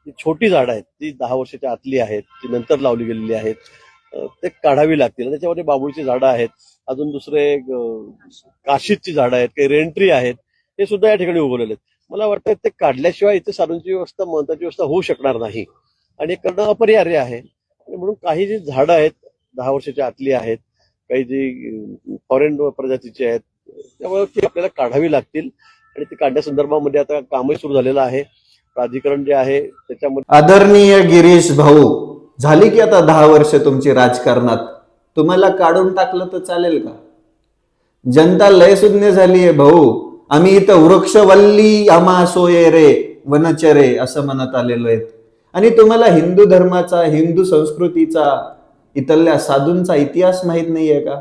जी छोटी झाडं आहेत ती 10 वर्षाच्या आतली आहेत, ती नंतर लावली गेलेली आहेत, ते काढावी लागतील. त्याच्यामध्ये बाबुळची झाडं आहेत, अजून दुसरे काशीची झाडं आहेत, काही रेंट्री आहेत, हे सुद्धा या ठिकाणी उगवलेले आहेत. मला वाटतं ते काढल्याशिवाय इथे साधूंची व्यवस्था, महत्वाची व्यवस्था होऊ शकणार नाही आणि हे करणं अपरिहार्य आहे. आणि म्हणून काही जी झाडं आहेत 10 वर्षाच्या आतली आहेत, काही जी फॉरेन प्रजातीची आहेत, त्यामुळे ती आपल्याला काढावी लागतील आणि ती काढण्यासंदर्भामध्ये आता कामही सुरू झालेलं आहे. प्राधिकरण जे आहे त्याच्यामध्ये आदरणीय गिरीश भाऊ, झाली की आता 10 वर्ष तुमची राजकारणात, तुम्हाला काढून टाकलं तर चालेल का? जनता लय शून्य झालीये भाऊ. आम्ही इथं वृक्षवल्ली आम्हा सोये रे वनचरे असं म्हणत आलेलो आहेत आणि तुम्हाला हिंदू धर्माचा, हिंदू संस्कृतीचा, इथल्या साधूंचा इतिहास माहित नाहीये का?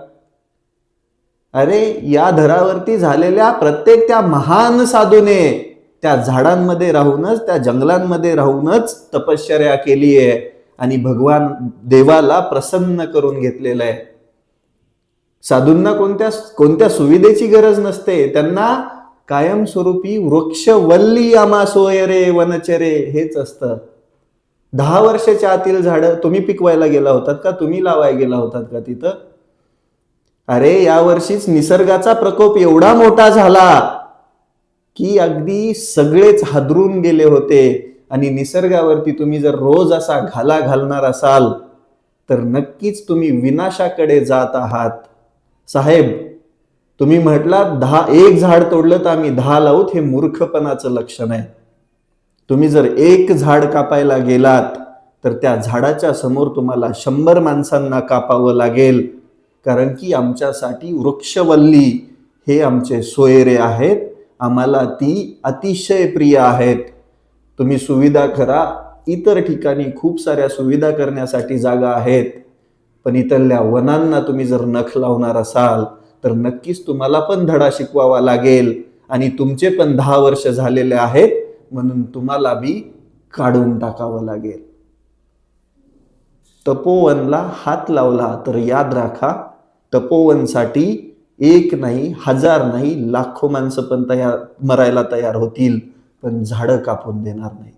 अरे या धरावरती झालेल्या प्रत्येक त्या महान साधूने त्या झाडांमध्ये राहूनच, त्या जंगलांमध्ये राहूनच तपश्चर्या केली आहे आणि भगवान देवाला प्रसन्न करून घेतलेलं आहे. साधूंना कोणत्या सुविधेची गरज नसते. त्यांना कायमस्वरूपी वृक्षवल्ली आम्हा सोय रे वनचरे हेच असतं. 10 वर्षाच्या आतील झाडं तुम्ही पिकवायला गेला होतात का? तुम्ही लावायला गेला होतात का तिथं? अरे यावर्षीच निसर्गाचा प्रकोप एवढा मोठा झाला की अगदी सगळेच हादरून गेले होते. आणि निसर्गावरती तुम्ही जर रोज असा घाला घालणार असाल तर नक्कीच तुम्ही विनाशाकडे जात आहात. साहेब, तुम्ही म्हटलात एक झाड तोडलं तर आम्ही 10 लावूत, हे मूर्खपणाचं लक्षण आहे. तुम्ही जर एक झाड कापायला गेलात तर त्या झाडाच्या समोर तुम्हाला 100 माणसांना कापावं लागेल, कारण की आमच्यासाठी वृक्षवल्ली हे आमचे सोयरे आहेत. आम्हाला ती अतिशय प्रिय आहेत. तुम्ही सुविधा करा, इतर ठिकाणी खूप साऱ्या सुविधा करण्यासाठी जागा आहेत, पण इथल्या वनांना तुम्ही जर नख लावणार असाल तर नक्कीच तुम्हाला पण धडा शिकवावा लागेल. आणि तुमचे पण 10 वर्ष झालेले आहेत म्हणून तुम्हाला बी काढून टाकावं लागेल. तपोवनला हात लावला तर याद राखा, तपोवनसाठी 1 नाही, 1000 नाही, लाखो माणसं पण मरायला तयार होतील, पण झाडं कापून देणार नाही.